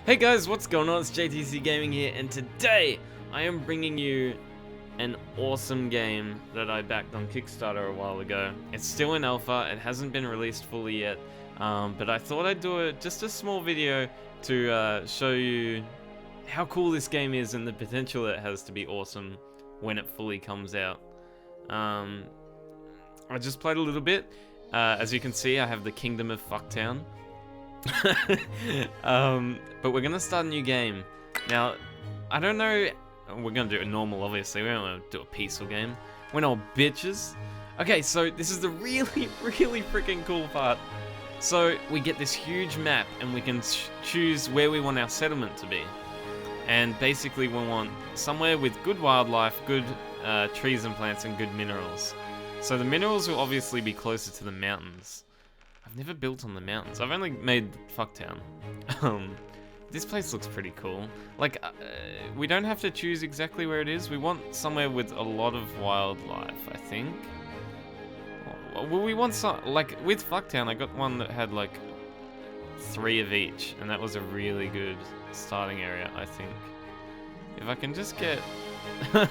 Hey guys, what's going on? It's JTC Gaming here, and today I am bringing you an awesome game that I backed on Kickstarter a while ago. It's still in alpha, it hasn't been released fully yet, but I thought I'd do just a small video to show you how cool this game is and the potential it has to be awesome when it fully comes out. I just played a little bit. As you can see, I have the Kingdom of Fucktown. But we're gonna start a new game. Now, I don't know, we're gonna do it normal, obviously. We don't want to do a peaceful game. We're not bitches. Okay, so this is the really freaking cool part. So we get this huge map and we can choose where we want our settlement to be. And basically we want somewhere with good wildlife, good trees and plants, and good minerals. So the minerals will obviously be closer to the mountains. I've never built on the mountains. I've only made Fucktown. This place looks pretty cool. Like, we don't have to choose exactly where it is. We want somewhere with a lot of wildlife, I think. Well, we want some, like, with Fucktown, I got one that had, like, 3 of each. And that was a really good starting area, I think. If I can just get... I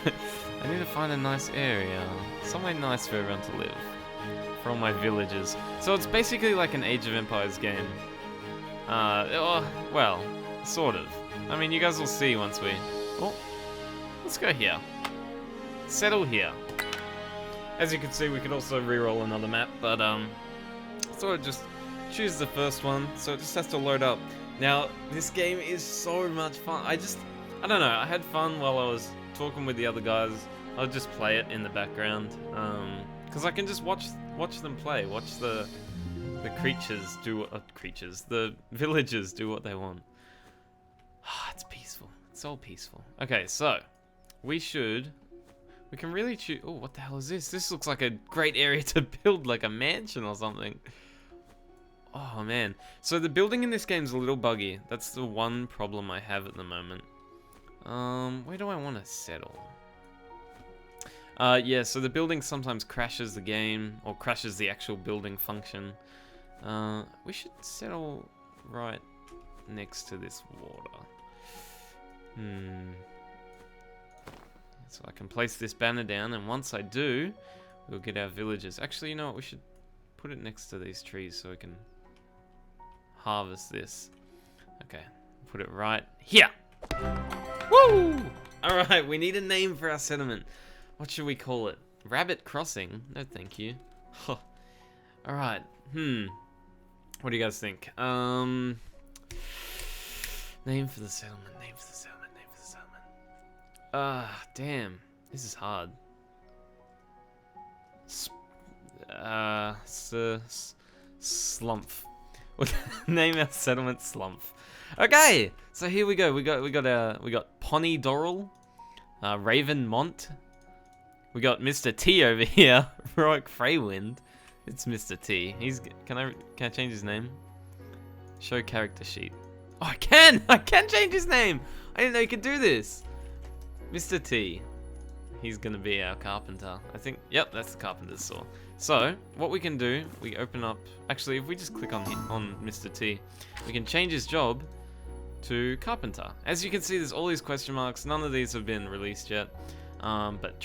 need to find a nice area. Somewhere nice for everyone to live. For all my villagers. So it's basically like an Age of Empires game. Well, sort of. I mean, you guys will see once we... Oh, let's go here. Settle here. As you can see, we could also re-roll another map, but I thought I'd just choose the first one, so it just has to load up. Now, this game is so much fun. I don't know, I had fun while I was talking with the other guys. I'll just play it in the background. Because I can just watch them play, watch the creatures do the villagers do what they want. It's peaceful. It's all peaceful. Okay, so we can really choose. Oh, what the hell is this? This looks like a great area to build, like a mansion or something. Oh man. So the building in this game is a little buggy. That's the one problem I have at the moment. Where do I want to settle? Yeah, so the building sometimes crashes the game, or crashes the actual building function. We should settle right next to this water. So I can place this banner down, and once I do, we'll get our villagers. Actually, you know what? We should put it next to these trees so we can harvest this. Okay, put it right here. Woo! Alright, we need a name for our settlement. What should we call it? Rabbit Crossing? No, thank you. Alright. What do you guys think? Name for the settlement. Damn. This is hard. Slumf. Name our settlement Slumf. Okay, so here we go. We got Pony Doral, Ravenmont. We got Mr. T over here, Roic Freywind. It's Mr. T. Can I change his name? Show character sheet. Oh, I can! I can change his name! I didn't know you could do this. Mr. T. He's gonna be our carpenter. I think, yep, that's the carpenter's saw. So, what we can do, we open up, actually, if we just click on Mr. T, we can change his job to carpenter. As you can see, there's all these question marks. None of these have been released yet. But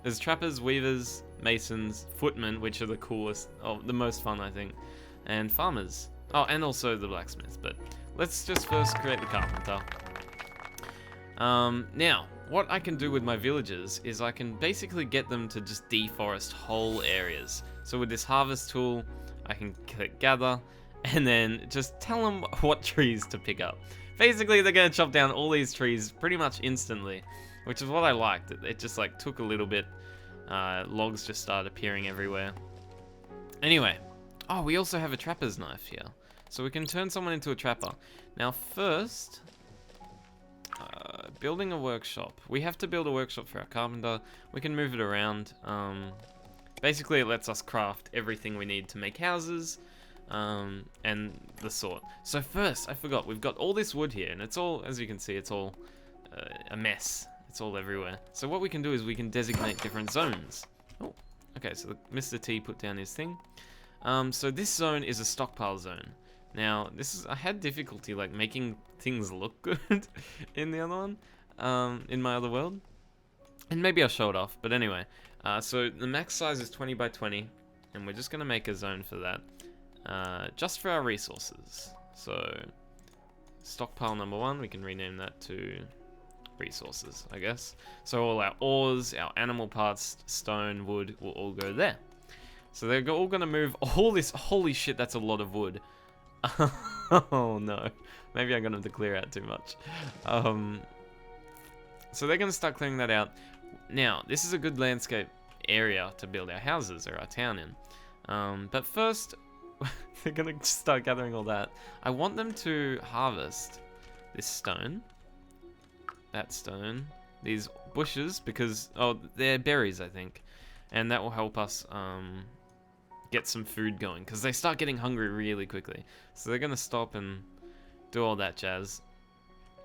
there's trappers, weavers, masons, footmen, which are the coolest, the most fun, I think, and farmers. Oh, and also the blacksmith, but let's just first create the carpenter. Now, what I can do with my villagers is I can basically get them to just deforest whole areas. So with this harvest tool, I can click gather, and then just tell them what trees to pick up. Basically, they're going to chop down all these trees pretty much instantly, which is what I liked. It just like took a little bit. Logs just started appearing everywhere. Anyway, oh, we also have a trapper's knife here, so we can turn someone into a trapper. Now first, building a workshop. We have to build a workshop for our carpenter. We can move it around. Basically, it lets us craft everything we need to make houses, and the sort. So first, I forgot, we've got all this wood here, and it's all, as you can see, it's all a mess. It's all everywhere. So what we can do is we can designate different zones. Oh, okay, so Mr. T put down his thing. So this zone is a stockpile zone. Now, I had difficulty like making things look good in the other one, in my other world. And maybe I'll show it off, but anyway. So the max size is 20 by 20, and we're just gonna make a zone for that, just for our resources. So, stockpile number 1, we can rename that to resources, I guess. So all our ores, our animal parts, stone, wood, will all go there. So they're all gonna move all this. Holy shit, that's a lot of wood. Oh no, maybe I'm gonna have to clear out too much. So they're gonna start clearing that out. Now, this is a good landscape area to build our houses or our town in. But first, they're gonna start gathering all that. I want them to harvest this stone, that stone, these bushes, because, oh, they're berries, I think. And that will help us get some food going, because they start getting hungry really quickly. So they're gonna stop and do all that jazz.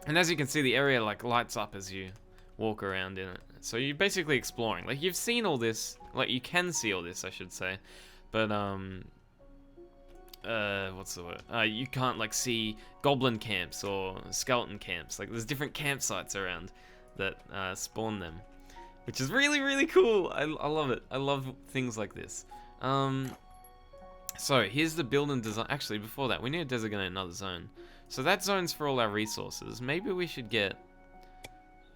And as you can see, the area like lights up as you walk around in it. So you're basically exploring. Like, you've seen all this, like you can see all this, I should say. But what's the word? You can't like see goblin camps or skeleton camps. Like, there's different campsites around that spawn them, which is really, really cool. I love it. I love things like this. So here's the build and design. Actually, before that, we need to designate another zone. So that zone's for all our resources. Maybe we should get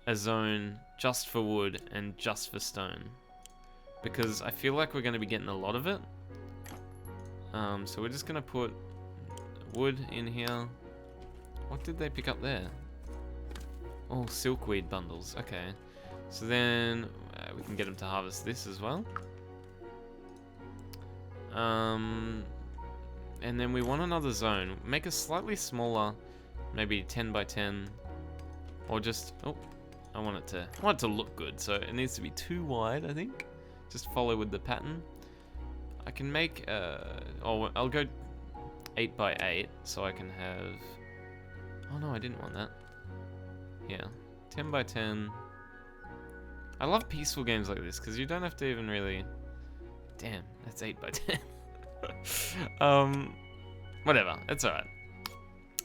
a zone just for wood and just for stone, because I feel like we're going to be getting a lot of it. So we're just going to put wood in here. What did they pick up there? Oh, silkweed bundles. Okay. So then we can get them to harvest this as well. And then we want another zone. Make a slightly smaller, maybe 10 by 10, or just, oh, I want it to look good. So it needs to be too wide, I think. Just follow with the pattern. I can make, I'll go 8 by 8, so I can have, oh no, I didn't want that. Yeah, 10 by 10. I love peaceful games like this, because you don't have to even really, damn, that's 8 by 10. Whatever, it's alright.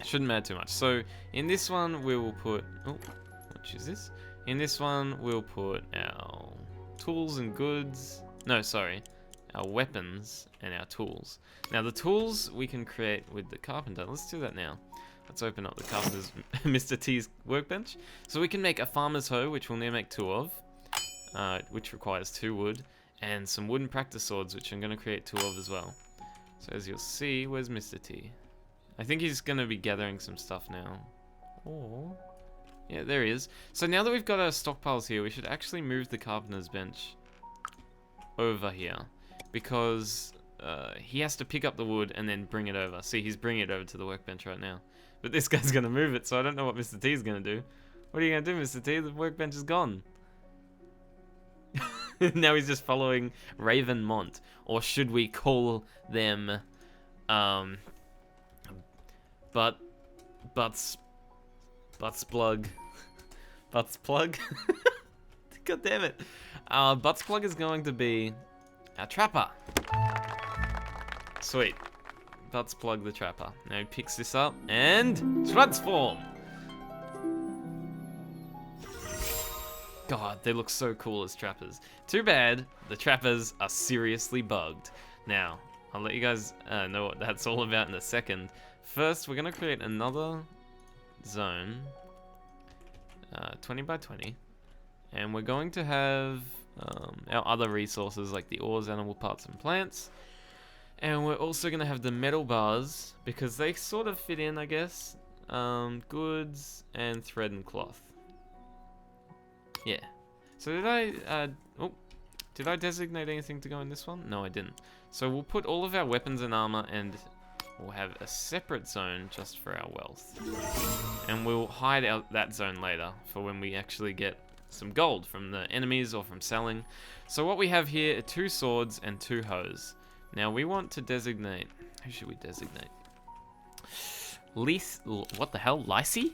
Shouldn't matter too much. So, in this one, we will put, oh, what is this? In this one, we'll put our tools and goods, no, sorry, our weapons and our tools. Now, the tools we can create with the carpenter. Let's do that now. Let's open up the carpenter's Mr. T's workbench. So we can make a farmer's hoe, which we'll need to make 2 of, which requires 2 wood, and some wooden practice swords, which I'm going to create 2 of as well. So as you'll see, where's Mr. T? I think he's going to be gathering some stuff now. Oh, yeah, there he is. So now that we've got our stockpiles here, we should actually move the carpenter's bench over here, because he has to pick up the wood and then bring it over. See, he's bringing it over to the workbench right now. But this guy's going to move it, so I don't know what Mr. T is going to do. What are you going to do, Mr. T? The workbench is gone. Now he's just following Ravenmont. Or should we call them, Butts Plug. Butts Plug? God damn it. Butts Plug is going to be a trapper. Sweet. Butts Plug the trapper. Now he picks this up and transform. God, they look so cool as trappers. Too bad the trappers are seriously bugged. Now, I'll let you guys know what that's all about in a second. First, we're going to create another zone, 20 by 20, and we're going to have our other resources like the ores, animal parts, and plants. And we're also going to have the metal bars, because they sort of fit in, I guess. Goods and thread and cloth. Yeah. So did I designate anything to go in this one? No, I didn't. So we'll put all of our weapons and armor, and we'll have a separate zone just for our wealth. And we'll hide out that zone later for when we actually get some gold from the enemies or from selling. So what we have here are 2 swords and 2 hoes. Now we want to designate, who should we designate? What the hell? Lysy?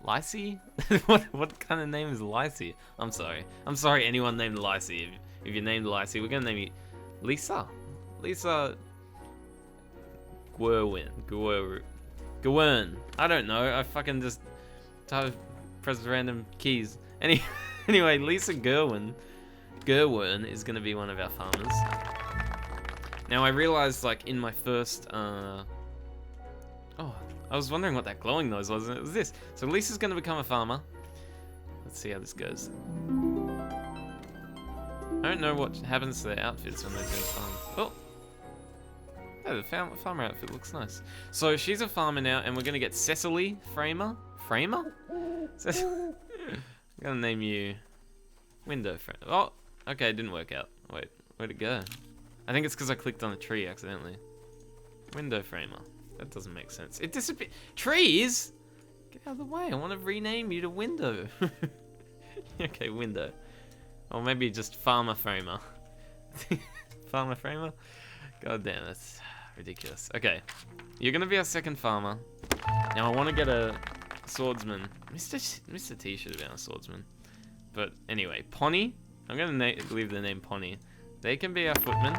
Lysy? what kind of name is Lysy? I'm sorry anyone named Lysy. If you're named Lysy, we're gonna name you Lisa. Lisa Gwyrwin. Gwern. I don't know. I fucking just press random keys. Anyway, Lisa Gerwin is going to be one of our farmers. Now I realized, like, in my first, oh, I was wondering what that glowing noise was, and it was this. So Lisa's going to become a farmer. Let's see how this goes. I don't know what happens to their outfits when they turn farmers. Oh! Yeah, the farmer outfit looks nice. So she's a farmer now, and we're going to get Cecily Framer. Framer? I'm going to name you Window Framer. Oh, okay, it didn't work out. Wait, where'd it go? I think it's because I clicked on a tree accidentally. Window Framer. That doesn't make sense. It disappeared. Trees? Get out of the way. I want to rename you to Window. Okay, Window. Or maybe just Farmer Framer. Farmer Framer? God damn, that's ridiculous. Okay, you're going to be our second farmer. Now I want to get a swordsman. Mr. T should have been a swordsman. But anyway, Pony. I'm going to leave the name Pony. They can be our footmen.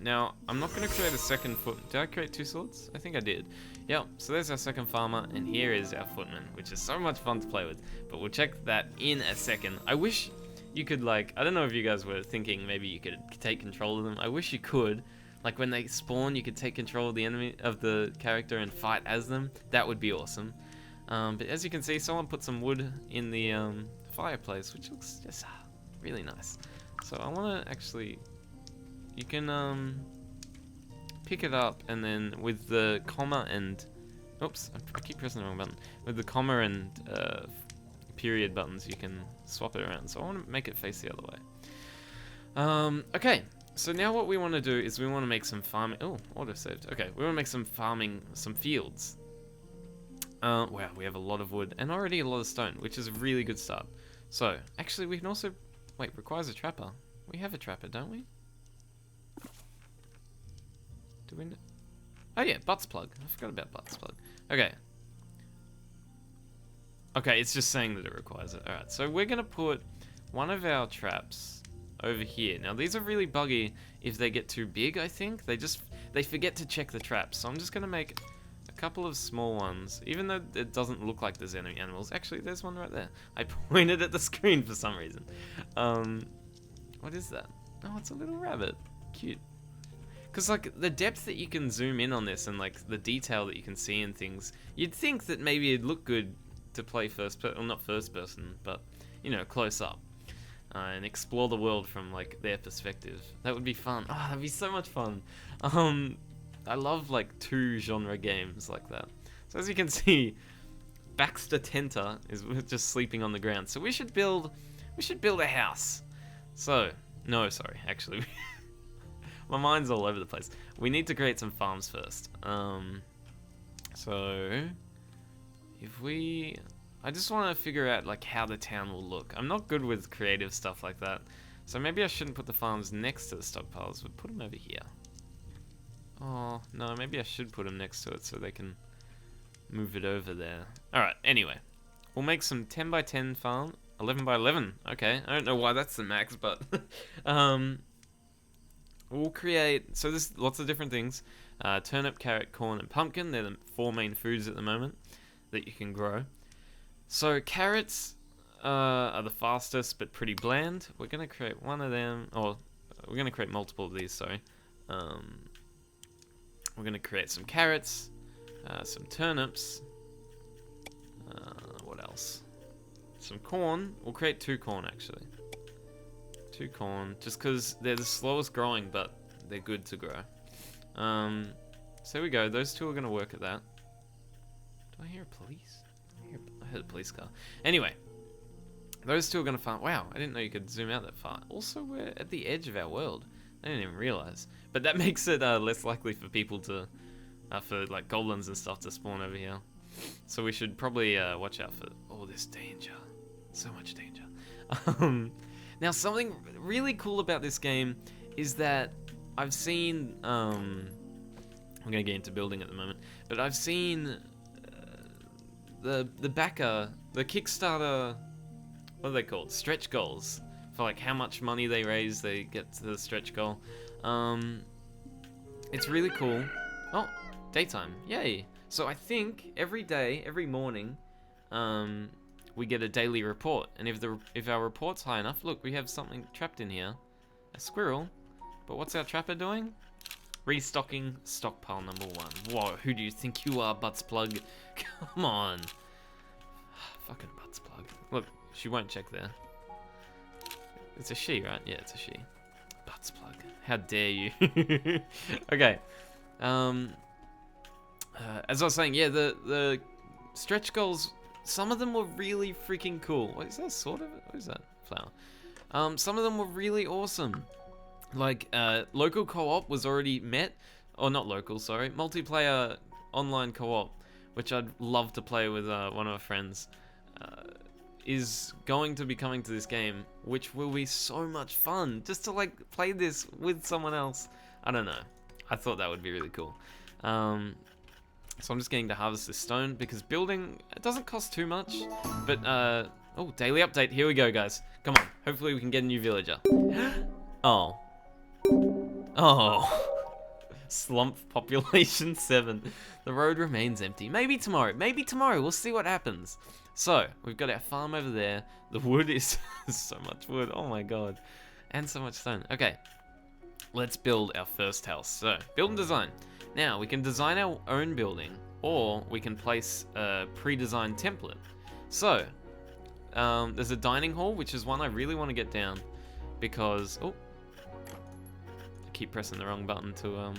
Now, I'm not going to create a second foot. Did I create 2 swords? I think I did. Yep, so there's our second farmer, and here is our footman, which is so much fun to play with. But we'll check that in a second. I wish you could, like, I don't know if you guys were thinking maybe you could take control of them. I wish you could. Like, when they spawn, you could take control of the enemy, of the character, and fight as them. That would be awesome. But as you can see, someone put some wood in the fireplace, which looks just really nice. So I want to actually... You can pick it up, and then with the comma and... Oops, I keep pressing the wrong button. With the comma and period buttons, you can swap it around. So I want to make it face the other way. Okay, so now what we want to do is we want to make some farming... Oh, auto-saved. Okay, we want to make some farming, some fields. Wow, we have a lot of wood and already a lot of stone, which is a really good start. So, actually we can also... Wait, requires a trapper. We have a trapper, don't we? Do we... Oh yeah, butts plug. I forgot about butts plug. Okay. Okay, it's just saying that it requires it. Alright, so we're going to put one of our traps over here. Now, these are really buggy if they get too big, I think. They forget to check the traps. So I'm just going to make a couple of small ones, even though it doesn't look like there's any animals. Actually, there's one right there. I pointed at the screen for some reason. What is that? Oh, it's a little rabbit. Cute. Because, like, the depth that you can zoom in on this and, like, the detail that you can see in things, you'd think that maybe it'd look good to play first person, well, not first person, but, you know, close up. And explore the world from, like, their perspective. That would be fun. Oh, that'd be so much fun. I love, like, 2 genre games like that. So as you can see, Baxter Tenter is just sleeping on the ground. So we should build a house. So, no, sorry, actually... My mind's all over the place. We need to create some farms first. So if we... I just want to figure out like how the town will look. I'm not good with creative stuff like that. So maybe I shouldn't put the farms next to the stockpiles, but put them over here. Oh, no, maybe I should put them next to it so they can move it over there. Alright, anyway. We'll make some 10 by 10 farm. 11 by 11. Okay, I don't know why that's the max, but... We'll create, so there's lots of different things. Turnip, carrot, corn, and pumpkin. They're the 4 main foods at the moment that you can grow. So carrots are the fastest, but pretty bland. We're going to create one of them, or we're going to create multiple of these, sorry. We're going to create some carrots, some turnips. What else? Some corn. We'll create 2 corn, actually. 2 corn, just because they're the slowest growing, but they're good to grow. So there we go. Those 2 are going to work at that. Do I hear a police? I heard a police car. Anyway, those 2 are going to farm. Wow, I didn't know you could zoom out that far. Also, we're at the edge of our world. I didn't even realize. But that makes it less likely for people to, for like goblins and stuff to spawn over here. So we should probably watch out for all this danger. So much danger. Now, something really cool about this game is that I've seen, I'm going to get into building at the moment, but I've seen the backer, the Kickstarter, what are they called? Stretch goals. For like how much money they raise, they get to the stretch goal. It's really cool. Oh, daytime. Yay. So I think every day, every morning, we get a daily report. And if our report's high enough, look, we have something trapped in here. A squirrel. But what's our trapper doing? Restocking stockpile number 1. Whoa, who do you think you are, Butts Plug? Come on. Fucking Butts Plug. Look, she won't check there. It's a she, right? Yeah, it's a she. Butts Plug. How dare you? Okay. As I was saying, yeah, the stretch goals, some of them were really freaking cool. What is that sort of? What is that? Flower. Some of them were really awesome. Like, local co-op was already met. Or not local, sorry. Multiplayer online co-op, which I'd love to play with one of our friends, is going to be coming to this game, which will be so much fun. Just to, like, play this with someone else. I don't know. I thought that would be really cool. So I'm just getting to harvest this stone, because building, it doesn't cost too much. But, oh, daily update. Here we go, guys. Come on. Hopefully we can get a new villager. Oh. Oh. Slumf population 7. The road remains empty. Maybe tomorrow. Maybe tomorrow. We'll see what happens. So, we've got our farm over there. The wood is so much wood. Oh my god. And so much stone. Okay. Let's build our first house. So, build and design. Now, we can design our own building, or we can place a pre-designed template. So, there's a dining hall, which is one I really want to get down, because, oh, I keep pressing the wrong button to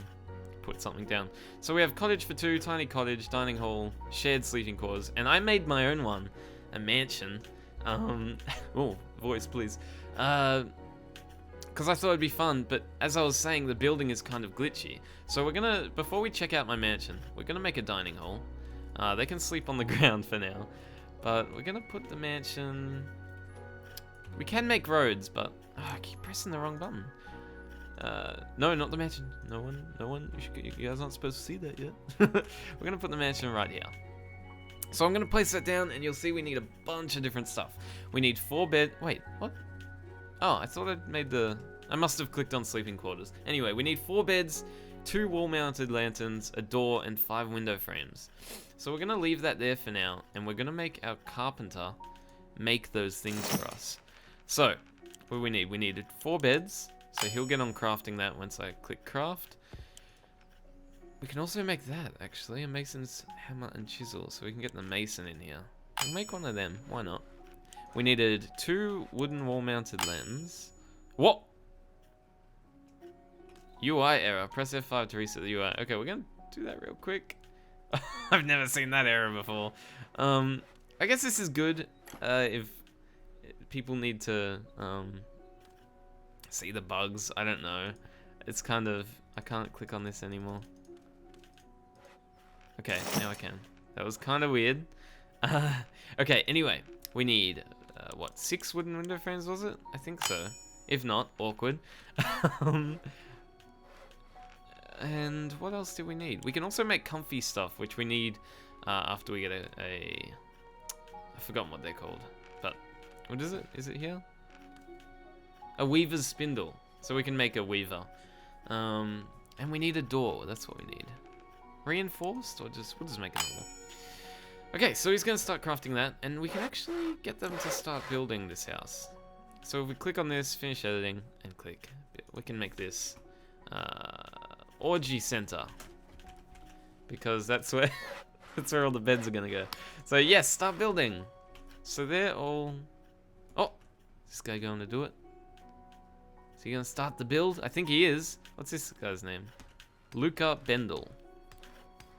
put something down. So we have cottage for 2, tiny cottage, dining hall, shared sleeping quarters, and I made my own one, a mansion. Oh, voice please. Because I thought it'd be fun, but as I was saying, the building is kind of glitchy. So we're gonna, before we check out my mansion, we're gonna make a dining hall. They can sleep on the ground for now, but we're gonna put the mansion. We can make roads, but I keep pressing the wrong button. No, not the mansion. No one. You guys aren't supposed to see that yet. We're gonna put the mansion right here. So I'm gonna place that down, and you'll see we need a bunch of different stuff. We need 4 bed. Wait, what? Oh, I thought I'd made the. I must have clicked on sleeping quarters. Anyway, we need 4 beds, 2 wall-mounted lanterns, a door, and 5 window frames. So we're gonna leave that there for now, and we're gonna make our carpenter make those things for us. So, what do we need? We needed 4 beds. So he'll get on crafting that once I click craft. We can also make that, actually, a mason's hammer and chisel, so we can get the mason in here. We'll make one of them, why not? We needed 2 wooden wall-mounted lanterns. What? UI error. Press F5 to reset the UI. Okay, we're gonna do that real quick. I've never seen that error before. I guess this is good if people need to see the bugs. I don't know. It's kind of... I can't click on this anymore. Okay, now I can. That was kind of weird. Okay, anyway. We need, what, 6 wooden window frames, was it? I think so. If not, awkward. And what else do we need? We can also make comfy stuff, which we need after we get a... I've forgotten what they're called. But, what is it? Is it here? A weaver's spindle. So we can make a weaver. And we need a door. That's what we need. Reinforced? Or just... We'll just make a door. Okay, so he's going to start crafting that. And we can actually get them to start building this house. So if we click on this, finish editing, and click. We can make this... Orgy Center. Because that's where... that's where all the beds are going to go. So yes, start building. So they're all... Oh! Is this guy going to do it? Is he going to start the build? I think he is. What's this guy's name? Luca Bendel.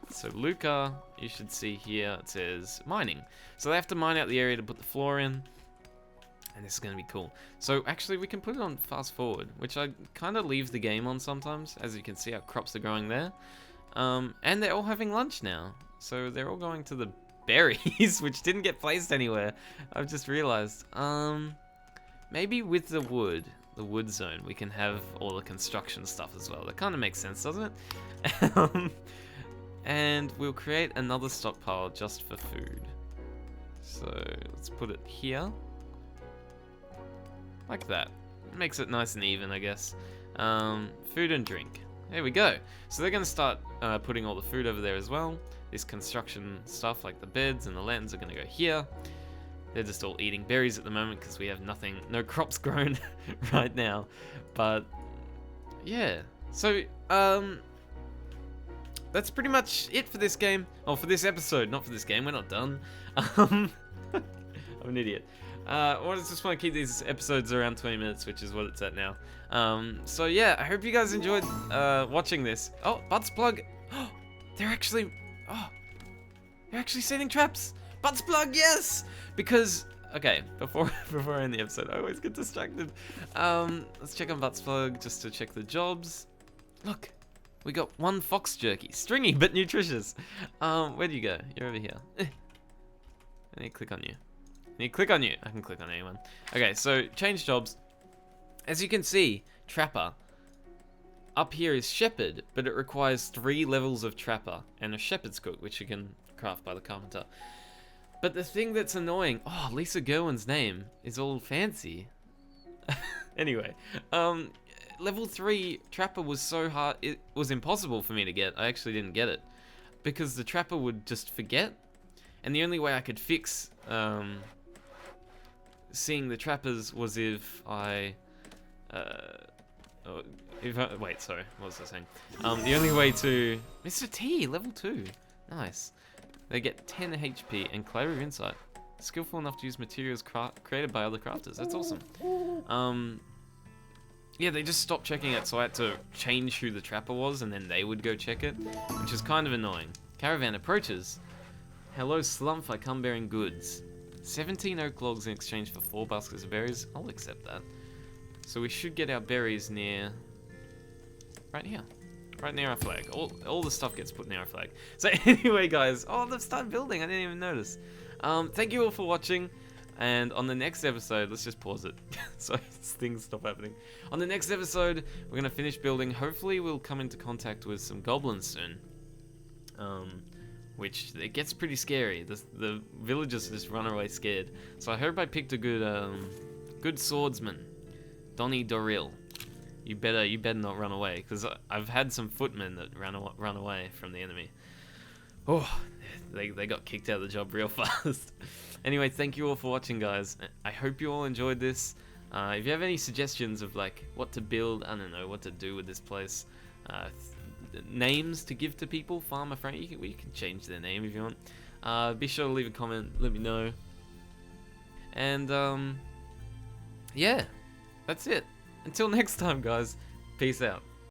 So Luca, you should see here, it says mining. So they have to mine out the area to put the floor in. And this is going to be cool. So actually we can put it on fast forward, which I kind of leave the game on sometimes. As you can see, our crops are growing there. And they're all having lunch now. So they're all going to the berries, which didn't get placed anywhere. I've just realized. Maybe with the wood zone, we can have all the construction stuff as well. That kind of makes sense, doesn't it? And we'll create another stockpile just for food. So let's put it here. Like that. Makes it nice and even, I guess. Food and drink. There we go. So they're going to start putting all the food over there as well. This construction stuff like the beds and the lanterns are going to go here. They're just all eating berries at the moment because we have nothing, no crops grown right now. But yeah, so that's pretty much it for this game. Oh, for this episode, not for this game. We're not done. I'm an idiot. I just want to keep these episodes around 20 minutes, which is what it's at now. So yeah, I hope you guys enjoyed watching this. Oh, Butts Plug. They're actually setting traps. Butts Plug, yes! Because, okay, before I end the episode, I always get distracted. Let's check on Butts Plug just to check the jobs. Look, we got 1 fox jerky. Stringy, but nutritious. Where do you go? You're over here. I need to click on you. I can click on anyone. Okay, so change jobs. As you can see, Trapper. Up here is Shepherd, but it requires 3 levels of Trapper and a Shepherd's Cook, which you can craft by the Carpenter. But the thing that's annoying, Lisa Gerwin's name is all fancy. Anyway, level 3 Trapper was so hard, it was impossible for me to get. I actually didn't get it because the Trapper would just forget, and the only way I could fix seeing the trappers was if I wait, sorry, what was I saying? The only way to Mr. T, level 2, nice. They get 10 HP and Clarity of Insight. Skillful enough to use materials created by other crafters. That's awesome. Yeah, they just stopped checking it, so I had to change who the trapper was, and then they would go check it, which is kind of annoying. Caravan approaches. Hello, Slumf, I come bearing goods. 17 oak logs in exchange for 4 baskets of berries. I'll accept that. So we should get our berries near... right here. Right near our flag. All the stuff gets put near our flag. So anyway, guys. Oh, they've started building. I didn't even notice. Thank you all for watching. And on the next episode, let's just pause it so things stop happening. On the next episode, we're going to finish building. Hopefully, we'll come into contact with some goblins soon. Which, it gets pretty scary. The villagers just run away scared. So I hope I picked a good swordsman. Donny Doril. You better not run away, because I've had some footmen that run away from the enemy. Oh, they got kicked out of the job real fast. Anyway, thank you all for watching, guys. I hope you all enjoyed this. If you have any suggestions of like what to build, I don't know, what to do with this place, names to give to people, farmer friend, you can change their name if you want. Be sure to leave a comment, let me know. And yeah, that's it. Until next time, guys. Peace out.